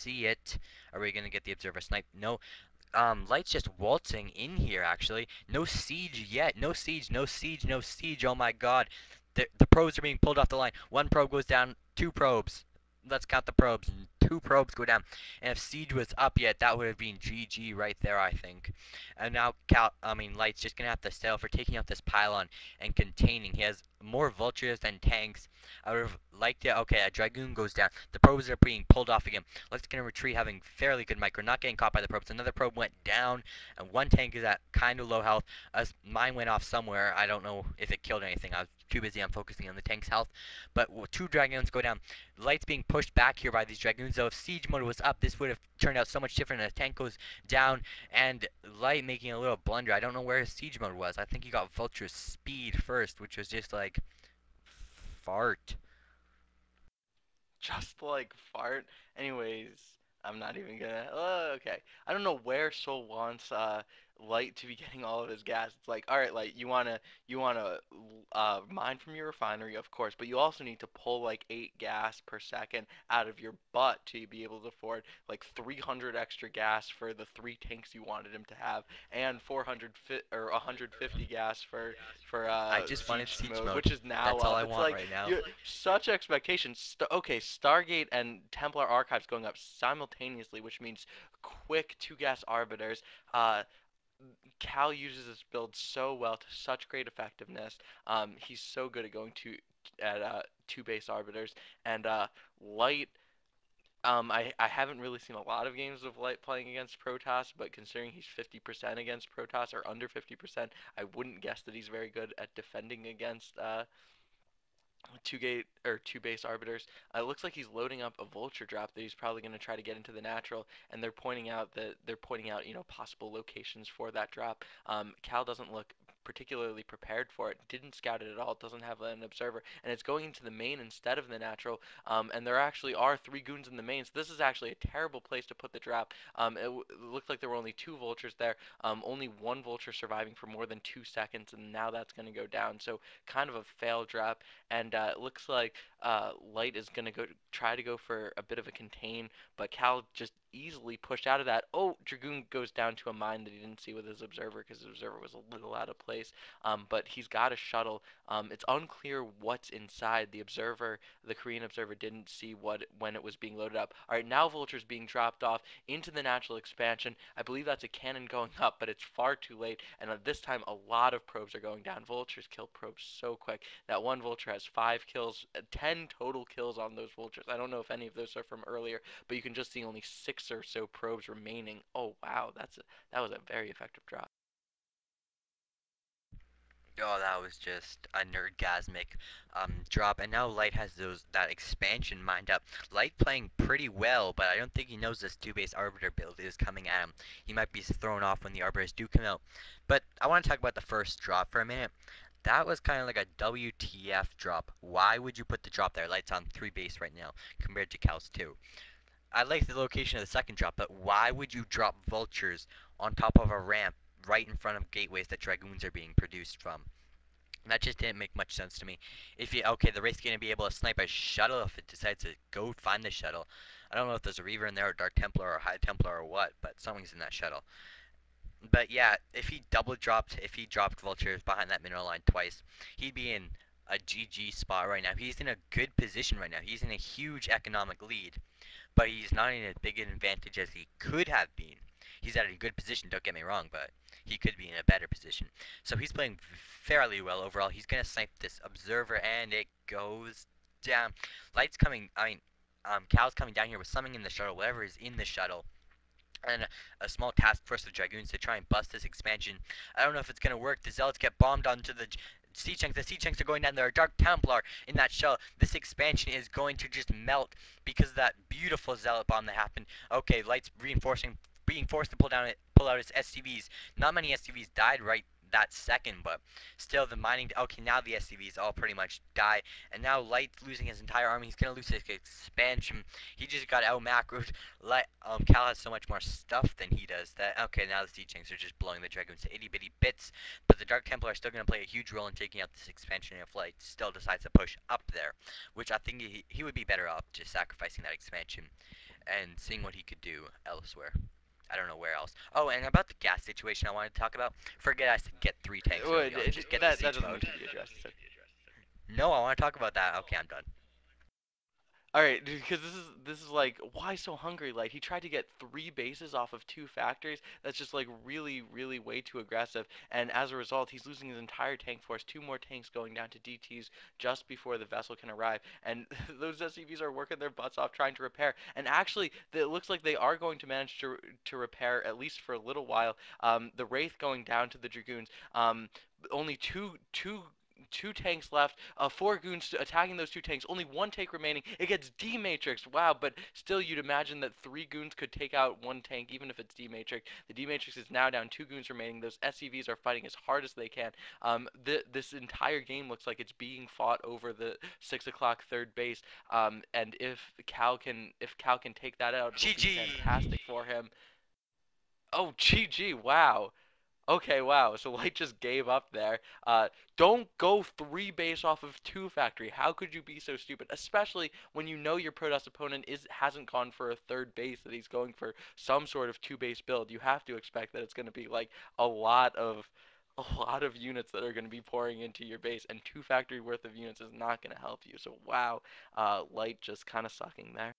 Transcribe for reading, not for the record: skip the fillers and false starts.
see it. Are we gonna get the observer snipe? No. Light's just waltzing in here, actually. No siege yet. No siege, no siege, no siege. Oh my god. The probes are being pulled off the line. One probe goes down, two probes. Let's count the probes. Two probes go down. And if siege was up yet, that would have been GG right there, I think. And now Light's just gonna have to settle for taking out this pylon and containing. He has more vultures than tanks. I would have liked it. Okay, a dragoon goes down. The probes are being pulled off again. Let's gonna retreat, having fairly good micro, not getting caught by the probes. Another probe went down, and one tank is at kind of low health. Mine went off somewhere. I don't know if it killed anything. I was too busy on focusing on the tank's health. But two dragoons go down. Light's being pushed back here by these dragoons. So if siege mode was up, this would have turned out so much different. A tank goes down, and Light making a little blunder. I don't know where his siege mode was. I think he got Vulture's speed first, which was just like fart. Just like fart. Anyways, I'm not even gonna. Okay. I don't know where Soul wants Light to be getting all of his gas. It's like, all right, Light, you wanna mine from your refinery, of course, but you also need to pull like 8 gas per second out of your butt to be able to afford like 300 extra gas for the 3 tanks you wanted him to have, and 150 gas for I just wanted siege siege mode, mode. which is now That's all up. I It's want like right now. you such expectations. Okay, Stargate and Templar Archives going up simultaneously, which means quick 2 gas arbiters. Cal uses this build so well to such great effectiveness. He's so good at going to at 2 base arbiters, and Light. I haven't really seen a lot of games of Light playing against Protoss, but considering he's 50% against Protoss or under 50%, I wouldn't guess that he's very good at defending against 2 base arbiters. It looks like he's loading up a vulture drop that he's probably going to try to get into the natural, and they're pointing out possible locations for that drop. Cal doesn't look particularly prepared for it. Didn't scout it at all. Doesn't have an observer, and it's going into the main instead of the natural. And there actually are 3 goons in the main, so this is actually a terrible place to put the drop. It looked like there were only 2 vultures there. Only one vulture surviving for more than 2 seconds, and now that's going to go down. So kind of a fail drop, and it looks like Light is going to try to go for a bit of a contain, but Cal just easily pushed out of that. Oh, Dragoon goes down to a mine that he didn't see with his observer because his observer was a little out of place. But he's got a shuttle. It's unclear what's inside. The Korean observer, didn't see when it was being loaded up. All right, now Vulture's being dropped off into the natural expansion. I believe that's a cannon going up, but it's far too late. And at this time, a lot of probes are going down. Vultures kill probes so quick. That one vulture has 5 kills, 10 total kills on those vultures. I don't know if any of those are from earlier, but you can just see only 6 or so probes remaining. Oh wow, that was a very effective drop. Oh, that was just a nerdgasmic drop, and now Light has that expansion mined up. Light playing pretty well, but I don't think he knows this 2 base Arbiter build is coming at him. He might be thrown off when the Arbiters do come out. But I want to talk about the first drop for a minute. That was kind of like a WTF drop. Why would you put the drop there? Light's on 3 base right now compared to Cal's 2. I like the location of the second drop, but why would you drop vultures on top of a ramp right in front of gateways that dragoons are being produced from? That just didn't make much sense to me. Okay, the race gonna be able to snipe a shuttle if it decides to go find the shuttle. I don't know if there's a Reaver in there, or Dark Templar, or High Templar, or what, but something's in that shuttle. But yeah, if he dropped vultures behind that mineral line twice, he'd be in a GG spot right now. He's in a good position right now. He's in a huge economic lead, but he's not in as big an advantage as he could have been. He's at a good position, don't get me wrong, but he could be in a better position. So he's playing fairly well overall. He's going to snipe this observer, and it goes down. Cal's coming down here with something in the shuttle, whatever is in the shuttle, and a small task force of dragoons to try and bust this expansion. I don't know if it's going to work. The Zealots get bombed onto the Sea Chunks. The Sea Chunks are going down there. Dark Templar in that shell. This expansion is going to just melt because of that beautiful Zealot bomb that happened. Okay, Light's being forced to pull out his SCVs. Not many SCVs died right that second, but still the mining. Okay, now the SCVs all pretty much die, and now Light's losing his entire army. He's gonna lose his expansion. He just got out macroed. Cal has so much more stuff than he does. That okay, now the Sea Chinks are just blowing the Dragoons to itty bitty bits, but the Dark Templar are still gonna play a huge role in taking out this expansion if Light still decides to push up there, which I think he would be better off just sacrificing that expansion. and seeing what he could do elsewhere. I don't know where else. Oh, and about the gas situation I wanted to talk about. Forget I said get 3 tanks early on. Just get the That siege doesn't need mode. to be addressed. So. No, I want to talk about that. Okay, I'm done. All right, because this is like why so hungry? Like he tried to get 3 bases off of 2 factories. That's just like really way too aggressive. And as a result, he's losing his entire tank force. 2 more tanks going down to DTs just before the vessel can arrive. And those SCVs are working their butts off trying to repair. And actually, it looks like they are going to manage to repair at least for a little while. The Wraith going down to the Dragoons. Only two tanks left. 4 goons attacking those 2 tanks. Only 1 tank remaining. It gets dematrixed. Wow, but still, you'd imagine that 3 goons could take out 1 tank, even if it's dematrixed. The dematrix is now down. 2 goons remaining. Those SCVs are fighting as hard as they can. This entire game looks like it's being fought over the 6 o'clock third base. And if Cal can take that out, it'll be GG. fantastic for him. Oh, GG! Wow. Okay, wow. So Light just gave up there. Don't go 3 base off of 2 factory. How could you be so stupid? Especially when you know your Protoss opponent hasn't gone for a third base, that he's going for some sort of 2 base build. You have to expect that it's going to be like a lot of units that are going to be pouring into your base, and 2 factory worth of units is not going to help you. So wow, Light just kind of sucking there.